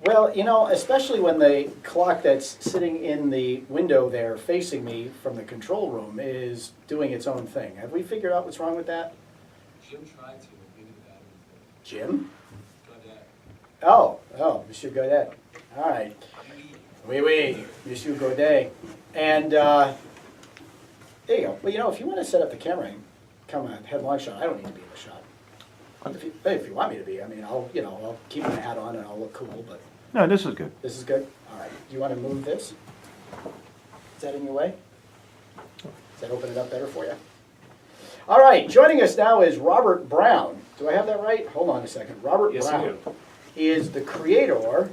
Well, you know, especially when the clock that's sitting in the window there facing me from the control room is doing its own thing. Have we figured out what's wrong with that? Jim tried to, maybe the battery. Jim? Godet. Oh, Monsieur Godet. All right. Oui, Monsieur Godet. And there you go. Well, you know, if you want to set up the camera and come a headlong shot, I don't need to be in the shot. If you want me to be, I mean, I'll keep my hat on and I'll look cool, but. No, this is good. This is good? All right. Do you want to move this? Is that in your way? Does that open it up better for you? All right. Joining us now is Robert Brown. Do I have that right? Hold on a second. Robert Yes, Brown you do. is the creator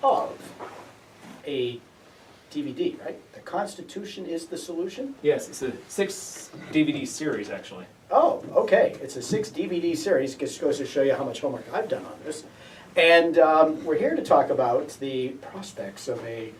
of a DVD, right? The Constitution is the Solution? Yes, it's a 6 DVD series, actually. Oh, okay. It's a 6 DVD series. Just goes to show you how much homework I've done on this. And we're here to talk about the prospects of an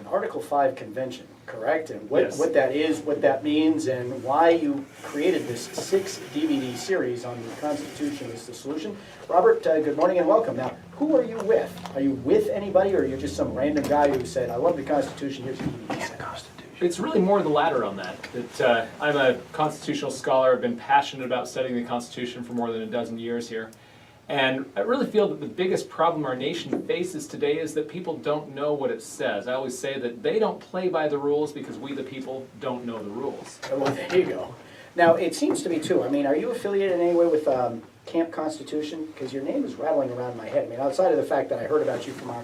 Article 5 convention, correct? And what that is, what that means, and why you created this 6 DVD series on the Constitution is the Solution. Robert, good morning and welcome. Now, who are you with? Are you with anybody, or are you just some random guy who said, I love the Constitution, here's a DVD set? It's really more the latter on that. That I'm a constitutional scholar. I've been passionate about studying the Constitution for more than a dozen years here. And I really feel that the biggest problem our nation faces today is that people don't know what it says. I always say that they don't play by the rules because we, the people, don't know the rules. Well, there you go. Now, it seems to me, too, I mean, are you affiliated in any way with Camp Constitution? Because your name is rattling around my head. I mean, outside of the fact that I heard about you from our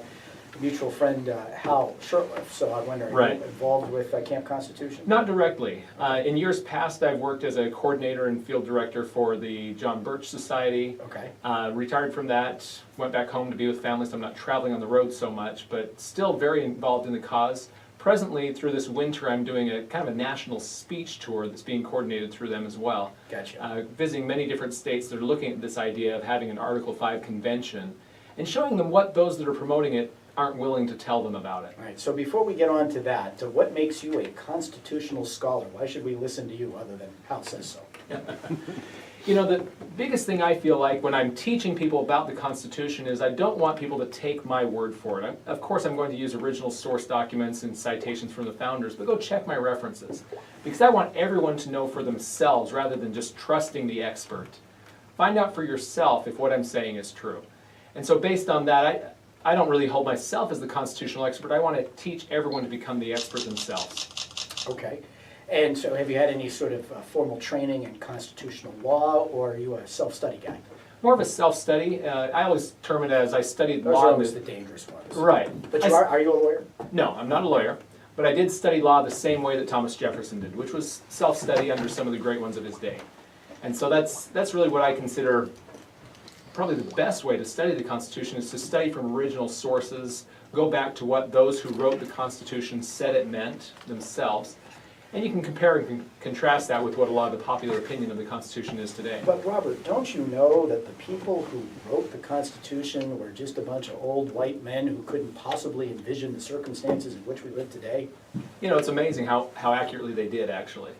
mutual friend Hal Shurtleff, so I'm wondering, are you involved with Camp Constitution? Not directly. In years past, I've worked as a coordinator and field director for the John Birch Society. Okay. Retired from that, went back home to be with family, so I'm not traveling on the road so much, but still very involved in the cause. Presently, through this winter, I'm doing a kind of a national speech tour that's being coordinated through them as well. Gotcha. Visiting many different states that are looking at this idea of having an Article 5 convention and showing them what those that are promoting it aren't willing to tell them about it. All right, so before we get on to that, what makes you a constitutional scholar? Why should we listen to you other than Hal says so? You know, the biggest thing I feel like when I'm teaching people about the Constitution is I don't want people to take my word for it. Of course, I'm going to use original source documents and citations from the founders, but go check my references. Because I want everyone to know for themselves rather than just trusting the expert. Find out for yourself if what I'm saying is true. And so based on that, I don't really hold myself as the constitutional expert. I want to teach everyone to become the expert themselves. Okay. And so have you had any sort of formal training in constitutional law, or are you a self-study guy? More of a self-study. I always term it as I studied Those law. are always the dangerous ones. Right. But are you a lawyer? No, I'm not a lawyer. But I did study law the same way that Thomas Jefferson did, which was self-study under some of the great ones of his day. And so that's really what I consider probably the best way to study the Constitution is to study from original sources, go back to what those who wrote the Constitution said it meant themselves, and you can compare and contrast that with what a lot of the popular opinion of the Constitution is today. But Robert, don't you know that the people who wrote the Constitution were just a bunch of old white men who couldn't possibly envision the circumstances in which we live today? You know, it's amazing how accurately they did, actually.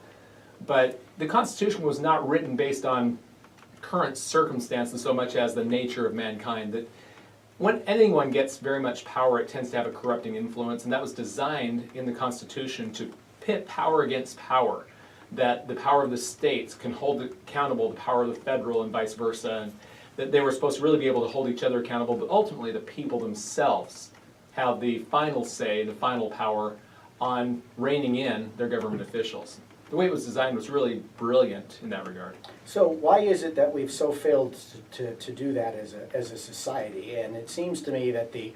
But the Constitution was not written based on current circumstances so much as the nature of mankind. That when anyone gets very much power, it tends to have a corrupting influence, and that was designed in the Constitution to pit power against power, that the power of the states can hold accountable the power of the federal and vice versa, and that they were supposed to really be able to hold each other accountable, but ultimately the people themselves have the final say, the final power on reining in their government officials. The way it was designed was really brilliant in that regard. So why is it that we've so failed to do that as a society? And it seems to me that the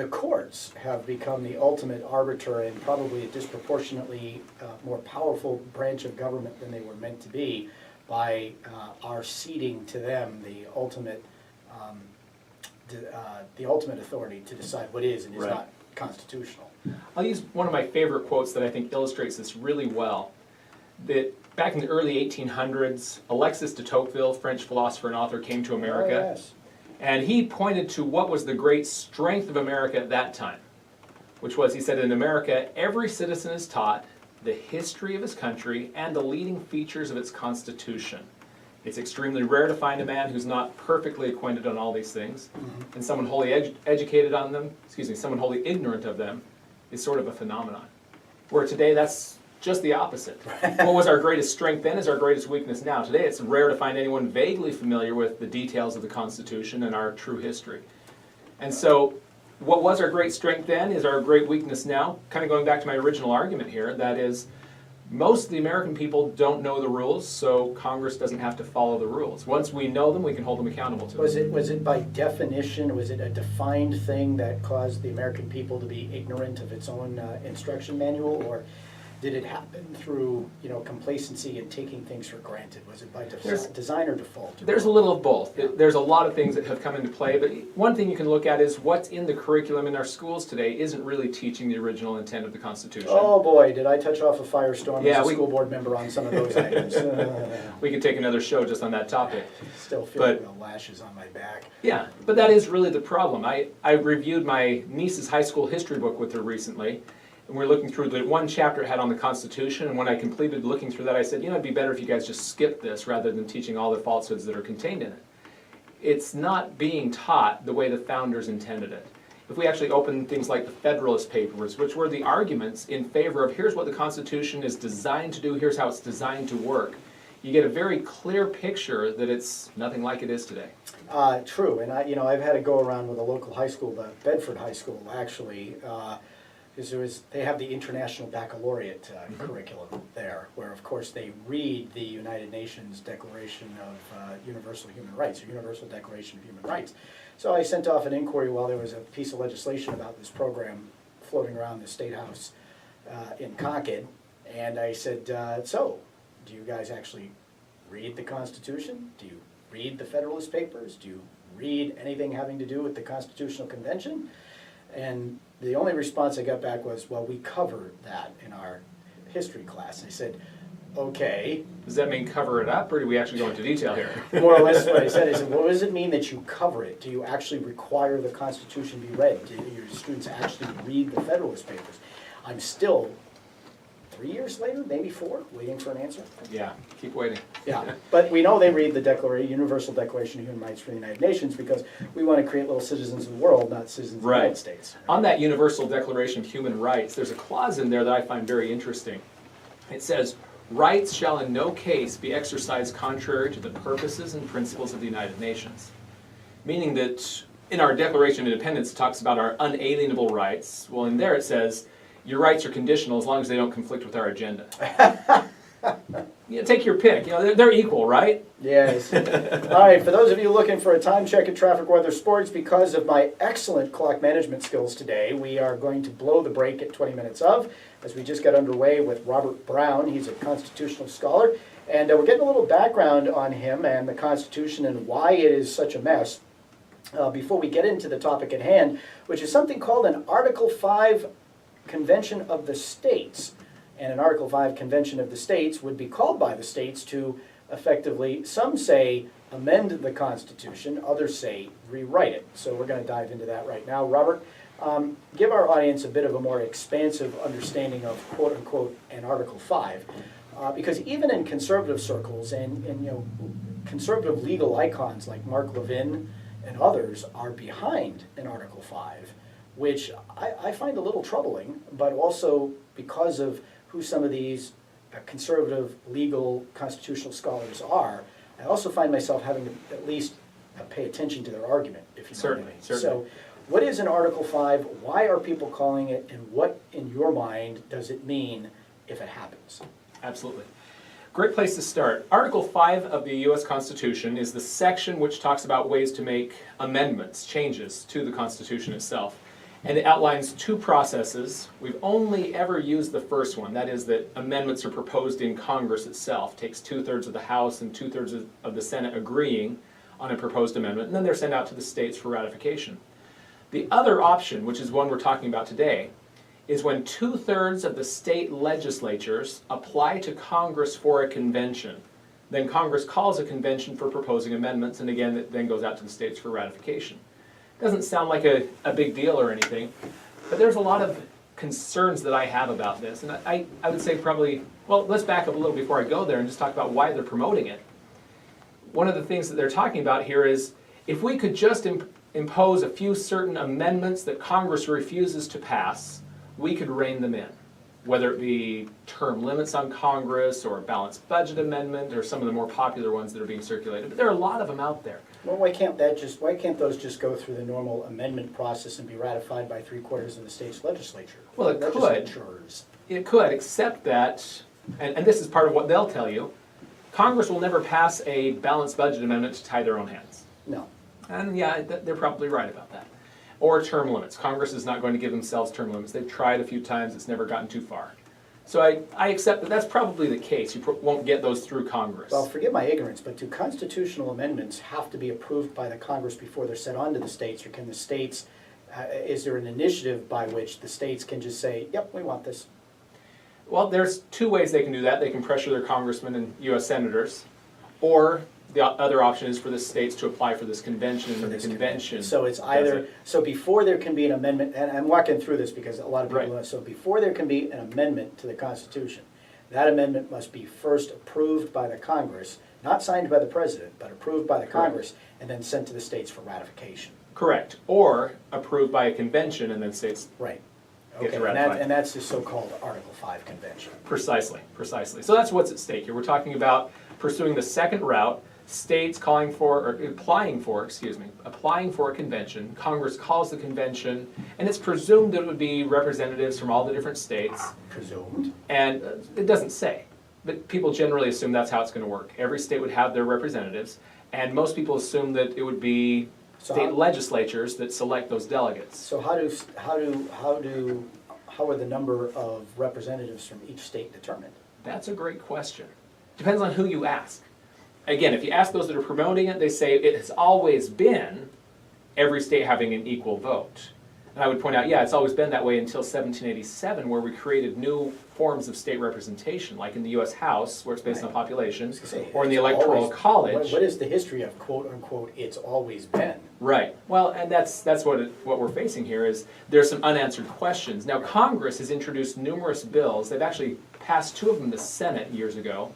courts have become the ultimate arbiter and probably a disproportionately more powerful branch of government than they were meant to be by our ceding to them the ultimate authority to decide what is and is not constitutional. I'll use one of my favorite quotes that I think illustrates this really well. That back in the early 1800s, Alexis de Tocqueville, French philosopher and author, came to America. Oh, yes. And he pointed to what was the great strength of America at that time, which was, he said, in America, every citizen is taught the history of his country and the leading features of its constitution. It's extremely rare to find a man who's not perfectly acquainted on all these things, and someone wholly educated on them, someone wholly ignorant of them, is sort of a phenomenon. Where today, that's just the opposite. What was our greatest strength then is our greatest weakness now. Today, it's rare to find anyone vaguely familiar with the details of the Constitution and our true history. And so, what was our great strength then is our great weakness now. Kind of going back to my original argument here, that is, most of the American people don't know the rules, so Congress doesn't have to follow the rules. Once we know them, we can hold them accountable to them. Was it by definition, was it a defined thing that caused the American people to be ignorant of its own instruction manual, or did it happen through, complacency and taking things for granted? Was it by design or default? There's a little of both. There's a lot of things that have come into play, but one thing you can look at is what's in the curriculum in our schools today isn't really teaching the original intent of the Constitution. Oh boy, did I touch off a firestorm as a school board member on some of those items. We could take another show just on that topic. Still feeling the lashes on my back. Yeah, but that is really the problem. I reviewed my niece's high school history book with her recently, and we're looking through the one chapter it had on the Constitution, and when I completed looking through that, I said, it'd be better if you guys just skip this rather than teaching all the falsehoods that are contained in it. It's not being taught the way the founders intended it. If we actually open things like the Federalist Papers, which were the arguments in favor of here's what the Constitution is designed to do, here's how it's designed to work, you get a very clear picture that it's nothing like it is today. True, and I've had to go around with a local high school, the Bedford High School, actually, because they have the International Baccalaureate curriculum there, where of course they read the United Nations Declaration of Universal Human Rights, or Universal Declaration of Human Rights. So I sent off an inquiry while there was a piece of legislation about this program floating around the State House in Concord, and I said, so, do you guys actually read the Constitution? Do you read the Federalist Papers? Do you read anything having to do with the Constitutional Convention? And the only response I got back was, well, we covered that in our history class. I said, okay. Does that mean cover it up, or do we actually go into detail here? More or less what I said. I said, what does it mean that you cover it? Do you actually require the Constitution be read? Do your students actually read the Federalist Papers? I'm still, 3 years later, maybe 4, waiting for an answer. Yeah, keep waiting. Yeah, but we know they read the Universal Declaration of Human Rights for the United Nations, because we want to create little citizens of the world, not citizens of the United States. On that Universal Declaration of Human Rights, there's a clause in there that I find very interesting. It says, rights shall in no case be exercised contrary to the purposes and principles of the United Nations. Meaning that in our Declaration of Independence, it talks about our unalienable rights. Well, in there it says, your rights are conditional as long as they don't conflict with our agenda. Take your pick. They're equal, right? Yes. All right, for those of you looking for a time check at Traffic Weather Sports, because of my excellent clock management skills today, we are going to blow the break at 20 minutes of, as we just got underway with Robert Brown. He's a constitutional scholar, and we're getting a little background on him and the Constitution and why it is such a mess. Before we get into the topic at hand, which is something called an Article 5 Convention of the States. And an Article 5 Convention of the States would be called by the states to effectively, some say, amend the Constitution, others say rewrite it. So we're going to dive into that right now. Robert, give our audience a bit of a more expansive understanding of quote-unquote an Article 5. Because even in conservative circles and conservative legal icons like Mark Levin and others are behind an Article 5, which I find a little troubling, but also because of who some of these conservative legal constitutional scholars are, I also find myself having to at least pay attention to their argument, if you know what I mean. Certainly. So what is an Article 5? Why are people calling it? And what, in your mind, does it mean if it happens? Absolutely. Great place to start. Article 5 of the U.S. Constitution is the section which talks about ways to make amendments, changes to the Constitution itself. And it outlines 2 processes. We've only ever used the first one, that is that amendments are proposed in Congress itself. It takes 2/3 of the House and 2/3 of the Senate agreeing on a proposed amendment, and then they're sent out to the states for ratification. The other option, which is one we're talking about today, is when 2/3 of the state legislatures apply to Congress for a convention. Then Congress calls a convention for proposing amendments, and again, it then goes out to the states for ratification. Doesn't sound like a big deal or anything, but there's a lot of concerns that I have about this. And I would say probably, well, let's back up a little before I go there and just talk about why they're promoting it. one of the things that they're talking about here is if we could just impose a few certain amendments that Congress refuses to pass, we could rein them in. Whether it be term limits on Congress or a balanced budget amendment or some of the more popular ones that are being circulated. But there are a lot of them out there. Well, why can't those just go through the normal amendment process and be ratified by 3/4 of the state's legislature? Well, it could. Legislatures. It could, except that, and this is part of what they'll tell you, Congress will never pass a balanced budget amendment to tie their own hands. No. And yeah, they're probably right about that. Or term limits. Congress is not going to give themselves term limits. They've tried a few times, it's never gotten too far. So I accept that that's probably the case. You won't get those through Congress. Well, forgive my ignorance, but do constitutional amendments have to be approved by the Congress before they're sent on to the states, or can the states, is there an initiative by which the states can just say, yep, we want this? Well, there's two ways they can do that. They can pressure their congressmen and U.S. senators, or the other option is for the states to apply for this convention, and the convention. So it's either, so before there can be an amendment, and I'm walking through this because a lot of people don't know, so before there can be an amendment to the Constitution, that amendment must be first approved by the Congress, not signed by the President, but approved by the Congress, and then sent to the states for ratification. Correct. Or approved by a convention and then states Right. get to Okay, ratify. and that's the so-called Article 5 convention. Precisely, precisely. So that's what's at stake here. We're talking about pursuing the second route, states applying for a convention. Congress calls the convention, and it's presumed that it would be representatives from all the different states. Presumed. And it doesn't say, but people generally assume that's how it's going to work. Every state would have their representatives, and most people assume that it would be state legislatures that select those delegates. So how are the number of representatives from each state determined? That's a great question. Depends on who you ask. Again, if you ask those that are promoting it, they say it has always been every state having an equal vote. And I would point out, yeah, it's always been that way until 1787, where we created new forms of state representation, like in the U.S. House, where it's based on population, or in the Electoral College. What is the history of quote-unquote, it's always been? Right. Well, and that's what we're facing here is there's some unanswered questions. Now, Congress has introduced numerous bills. They've actually passed two of them in the Senate years ago,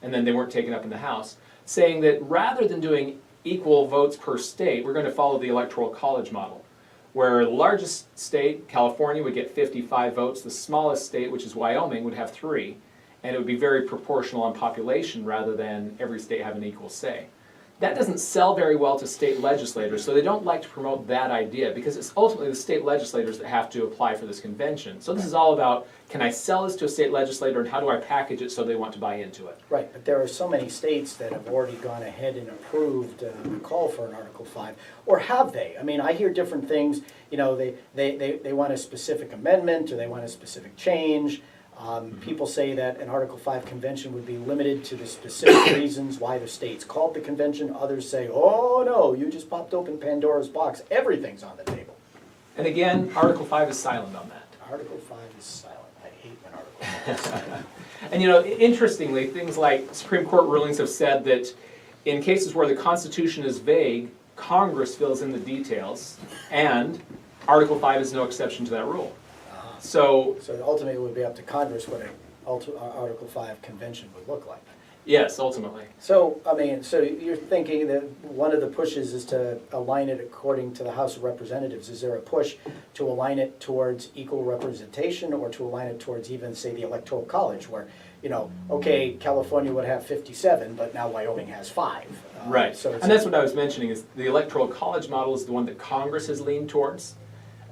and then they weren't taken up in the House, saying that rather than doing equal votes per state, we're going to follow the Electoral College model, where the largest state, California, would get 55 votes, the smallest state, which is Wyoming, would have 3, and it would be very proportional on population rather than every state have an equal say. That doesn't sell very well to state legislators, so they don't like to promote that idea because it's ultimately the state legislators that have to apply for this convention. So this is all about, can I sell this to a state legislator and how do I package it so they want to buy into it? Right, but there are so many states that have already gone ahead and approved the call for an Article 5, or have they? I mean, I hear different things, you know, they want a specific amendment or they want a specific change. People say that an Article 5 convention would be limited to the specific reasons why the states called the convention. Others say, oh no, you just popped open Pandora's box. Everything's on the table. And again, Article 5 is silent on that. Article 5 is silent. I hate when Article 5 is silent. And you know, interestingly, things like Supreme Court rulings have said that in cases where the Constitution is vague, Congress fills in the details, and Article 5 is no exception to that rule. So ultimately it would be up to Congress what an Article 5 convention would look like. yes, ultimately. So, I mean, so you're thinking that one of the pushes is to align it according to the House of Representatives. Is there a push to align it towards equal representation or to align it towards even, say, the Electoral College where, you know, okay, California would have 57, but now Wyoming has 5. Right, so and that's what I was mentioning is the Electoral College model is the one that Congress has leaned towards.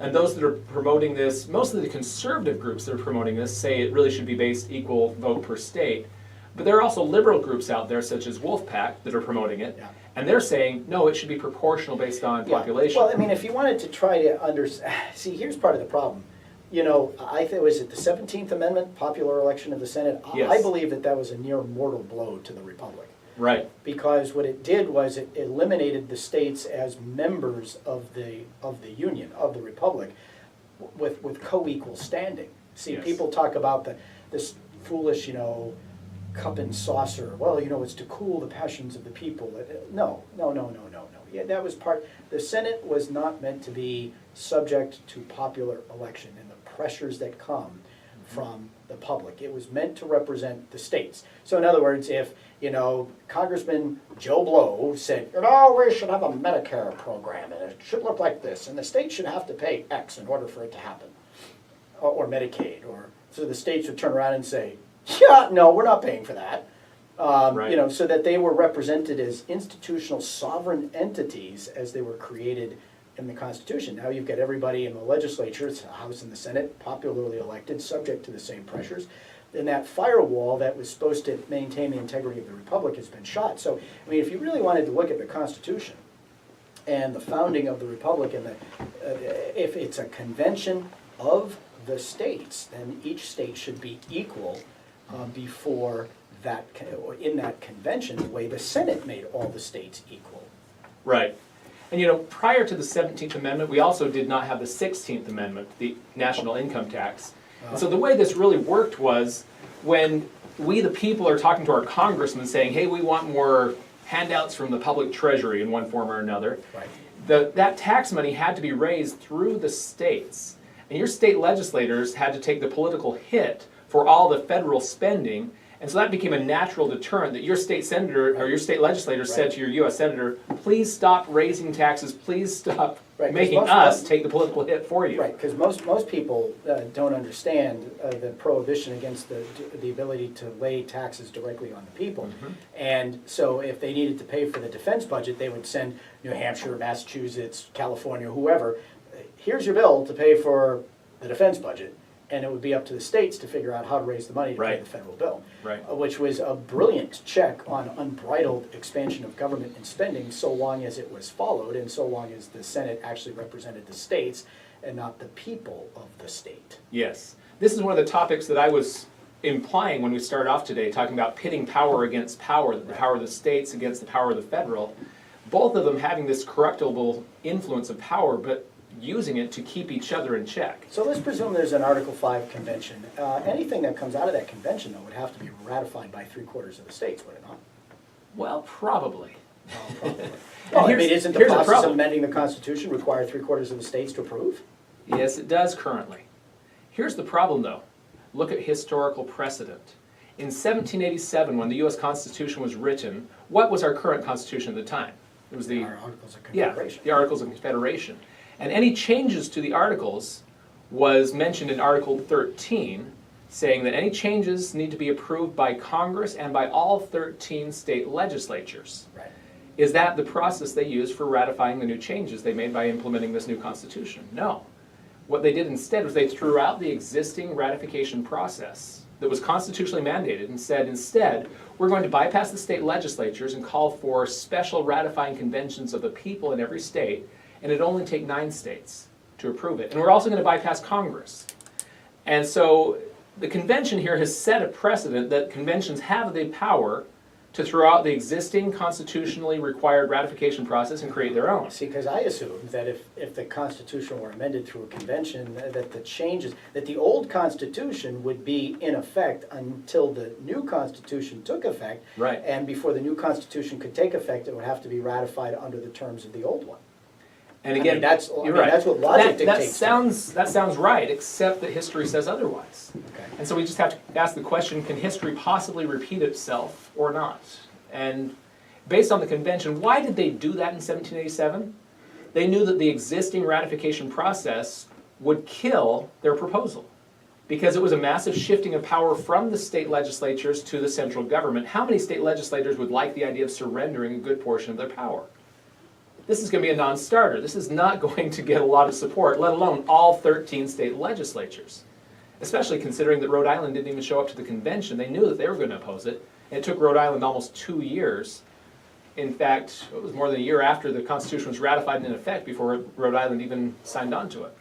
And those that are promoting this, most of the conservative groups that are promoting this say it really should be based equal vote per state. But there are also liberal groups out there, such as Wolfpack, that are promoting it. Yeah. And they're saying, no, it should be proportional based on population. Well, I mean, if you wanted to try to see, here's part of the problem. You know, I think, was it the 17th Amendment, popular election of the Senate? Yes. I believe that was a near mortal blow to the Republic. Right. Because what it did was it eliminated the states as members of the Union, of the Republic, with co-equal standing. See, Yes. people talk about this foolish, you know, cup and saucer. Well, you know, it's to cool the passions of the people. No. Yeah, that was the Senate was not meant to be subject to popular election and the pressures that come from the public. It was meant to represent the states. So in other words, if, Congressman Joe Blow said, we should have a Medicare program, and it should look like this, and the state should have to pay X in order for it to happen, or Medicaid, so the states would turn around and say, yeah, no, we're not paying for that. Right. So that they were represented as institutional sovereign entities as they were created in the Constitution. Now you've got everybody in the legislature, it's the House and the Senate, popularly elected, subject to the same pressures. And that firewall that was supposed to maintain the integrity of the Republic has been shot. So, if you really wanted to look at the Constitution and the founding of the Republic, and if it's a convention of the states, then each state should be equal before that, or in that convention, the way the Senate made all the states equal. Right. And prior to the 17th Amendment, we also did not have the 16th Amendment, the national income tax. And so the way this really worked was when we, the people, are talking to our congressmen saying, hey, we want more handouts from the public treasury in one form or another, right. that tax money had to be raised through the states. And your state legislators had to take the political hit for all the federal spending. And so that became a natural deterrent that your state senator or your state legislator said to your U.S. senator, please stop raising taxes, please stop making us take the political hit for you. Right, because most people don't understand the prohibition against the ability to lay taxes directly on the people. Mm-hmm. And so if they needed to pay for the defense budget, they would send New Hampshire, Massachusetts, California, whoever, here's your bill to pay for the defense budget. And it would be up to the states to figure out how to raise the money to pay the federal bill, which was a brilliant check on unbridled expansion of government and spending, so long as it was followed and so long as the Senate actually represented the states and not the people of the state. Yes. This is one of the topics that I was implying when we started off today, talking about pitting power against power, the power of the states against the power of the federal. Both of them having this corruptible influence of power, but using it to keep each other in check. So let's presume there's an Article 5 convention. Anything that comes out of that convention, though, would have to be ratified by 3/4 of the states, would it not? Well, probably. Probably. Well, isn't the process of amending the Constitution require 3/4 of the states to approve? Yes, it does currently. Here's the problem, though. Look at historical precedent. In 1787, when the U.S. Constitution was written, what was our current Constitution at the time? It was the Articles of Confederation. the Articles of Confederation. And any changes to the Articles was mentioned in Article 13, saying that any changes need to be approved by Congress and by all 13 state legislatures. Right. Is that the process they used for ratifying the new changes they made by implementing this new Constitution? No. What they did instead was they threw out the existing ratification process that was constitutionally mandated and said, instead, we're going to bypass the state legislatures and call for special ratifying conventions of the people in every state, and it'd only take 9 states to approve it. And we're also going to bypass Congress. And so the convention here has set a precedent that conventions have the power to throw out the existing constitutionally required ratification process and create their own. See, because I assumed that if the Constitution were amended through a convention, that the changes, that the old Constitution would be in effect until the new Constitution took effect. Right. And before the new Constitution could take effect, it would have to be ratified under the terms of the old one. And again, that's you're right. That's what logic dictates. That sounds right, except that history says otherwise. Okay. And so we just have to ask the question, can history possibly repeat itself or not? And based on the convention, why did they do that in 1787? They knew that the existing ratification process would kill their proposal because it was a massive shifting of power from the state legislatures to the central government. How many state legislators would like the idea of surrendering a good portion of their power? This is going to be a non-starter. This is not going to get a lot of support, let alone all 13 state legislatures. Especially considering that Rhode Island didn't even show up to the convention. They knew that they were going to oppose it. And it took Rhode Island almost 2 years. In fact, it was more than a year after the Constitution was ratified and in effect before Rhode Island even signed on to it.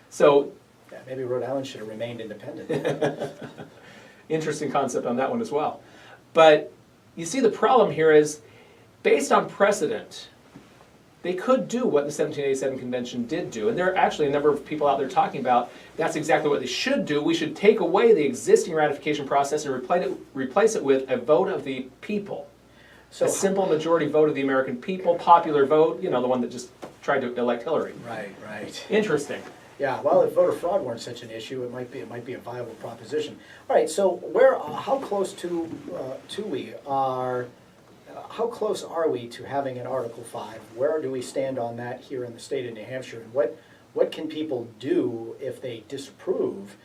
So, yeah, maybe Rhode Island should have remained independent. interesting concept on that one as well. But you see, the problem here is, based on precedent, they could do what the 1787 convention did do. And there are actually a number of people out there talking about that's exactly what they should do. We should take away the existing ratification process and replace it with a vote of the people. So a simple majority vote of the American people, popular vote, the one that just tried to elect Hillary. Right. Interesting. Yeah, well, if voter fraud weren't such an issue, it might be a viable proposition. All right, so how close how close are we to having an Article 5? Where do we stand on that here in the state of New Hampshire? And what can people do if they disapprove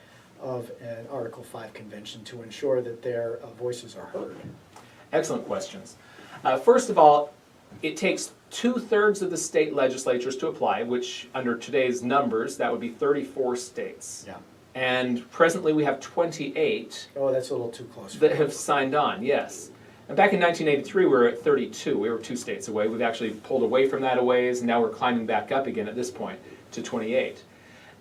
of an Article 5 convention to ensure that their voices are heard? Excellent questions. First of all, it takes 2/3 of the state legislatures to apply, which under today's numbers, that would be 34 states. Yeah. And presently we have 28 Oh, that's a little too close. that have signed on, yes. And back in 1983, we were at 32. We were 2 states away. We've actually pulled away from that a ways, and now we're climbing back up again at this point to 28.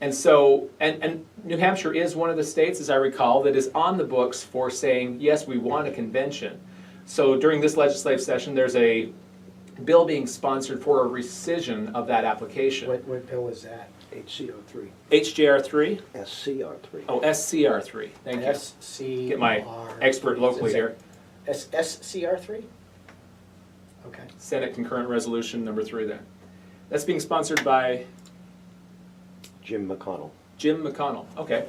And so, and New Hampshire is one of the states, as I recall, that is on the books for saying, yes, we want a convention. So during this legislative session, there's a bill being sponsored for a rescission of that application. What bill is that? HCR3. HJR3? SCR3. Oh, SCR3. Thank you. SCR. Get my expert locally here. SCR3? Okay. Senate Concurrent Resolution number 3 there. That's being sponsored by Jim McConnell. Jim McConnell. Okay.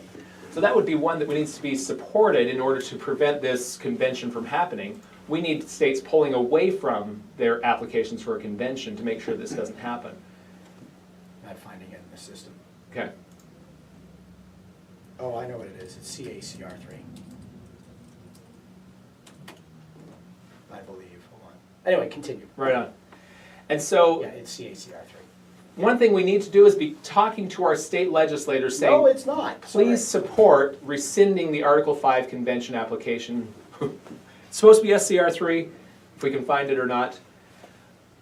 So that would be one that needs to be supported in order to prevent this convention from happening. We need states pulling away from their applications for a convention to make sure this doesn't happen. Not finding it in the system. Okay. Oh, I know what it is. It's CACR3. I believe. Hold on. Anyway, continue. Right on. And so Yeah, it's CACR3. one thing we need to do is be talking to our state legislators saying, No, it's not. please support rescinding the Article 5 convention application. It's supposed to be SCR3, if we can find it or not.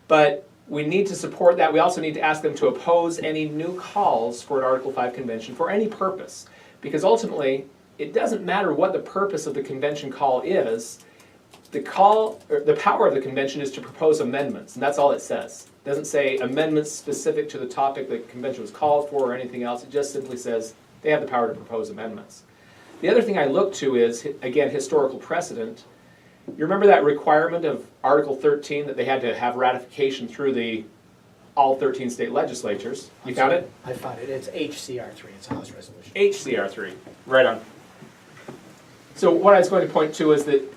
But we need to support that. We also need to ask them to oppose any new calls for an Article 5 convention for any purpose. Because ultimately, it doesn't matter what the purpose of the convention call is. The power of the convention is to propose amendments, and that's all it says. It doesn't say amendments specific to the topic the convention was called for or anything else. It just simply says they have the power to propose amendments. The other thing I look to is, again, historical precedent. You remember that requirement of Article 13 that they had to have ratification through all 13 state legislatures? You found it? I found it. It's HCR3. It's a House resolution. HCR3. Right on. So what I was going to point to is that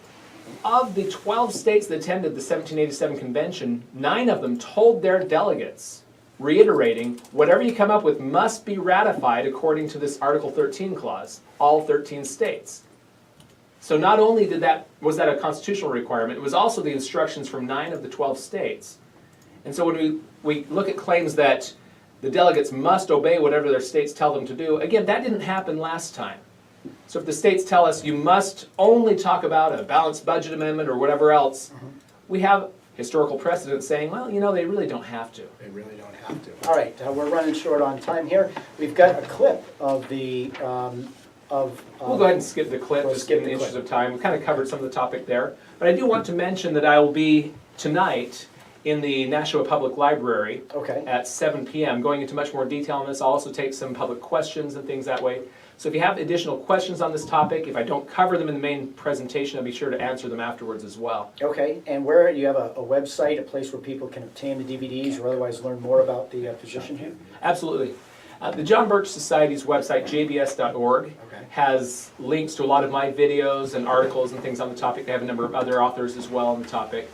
of the 12 states that attended the 1787 convention, 9 of them told their delegates, reiterating, whatever you come up with must be ratified according to this Article 13 clause, all 13 states. So not only was that a constitutional requirement, it was also the instructions from 9 of the 12 states. And so when we look at claims that the delegates must obey whatever their states tell them to do, again, that didn't happen last time. So if the states tell us you must only talk about a balanced budget amendment or whatever else, we have historical precedent saying, well, you know, they really don't have to. They really don't have to. All right, we're running short on time here. We've got a clip of the We'll go ahead and skip the clip, just in the interest of time. We kind of covered some of the topic there. But I do want to mention that I will be tonight in the Nashua Public Library at 7 p.m. going into much more detail on this. I'll also take some public questions and things that way. So if you have additional questions on this topic, if I don't cover them in the main presentation, I'll be sure to answer them afterwards as well. Okay, and where you have a website, a place where people can obtain the DVDs or otherwise learn more about the position here? Absolutely. The John Birch Society's website, jbs.org, has links to a lot of my videos and articles and things on the topic. They have a number of other authors as well on the topic.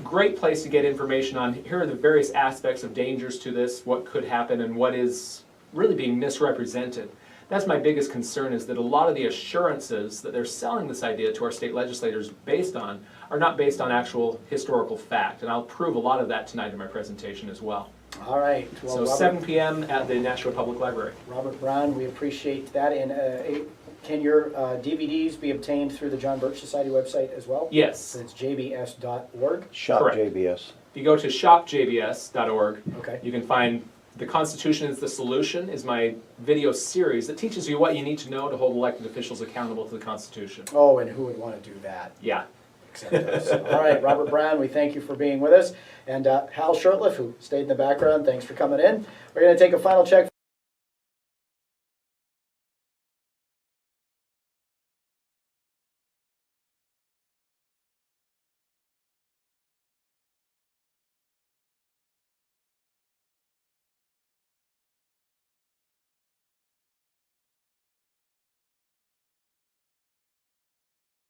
Great place to get information on here are the various aspects of dangers to this, what could happen, and what is really being misrepresented. That's my biggest concern, is that a lot of the assurances that they're selling this idea to our state legislators based on are not based on actual historical fact. And I'll prove a lot of that tonight in my presentation as well. All right. Well, so Robert, 7 p.m. at the Nashua Public Library. Robert Brown, we appreciate that. And can your DVDs be obtained through the John Birch Society website as well? Yes. So it's jbs.org? Shop Correct. JBS. If you go to shopjbs.org, okay, you can find The Constitution is the Solution is my video series that teaches you what you need to know to hold elected officials accountable to the Constitution. Oh, and who would want to do that? Yeah. Except us. All right, Robert Brown, we thank you for being with us. And Hal Shurtleff, who stayed in the background, thanks for coming in. We're going to take a final check.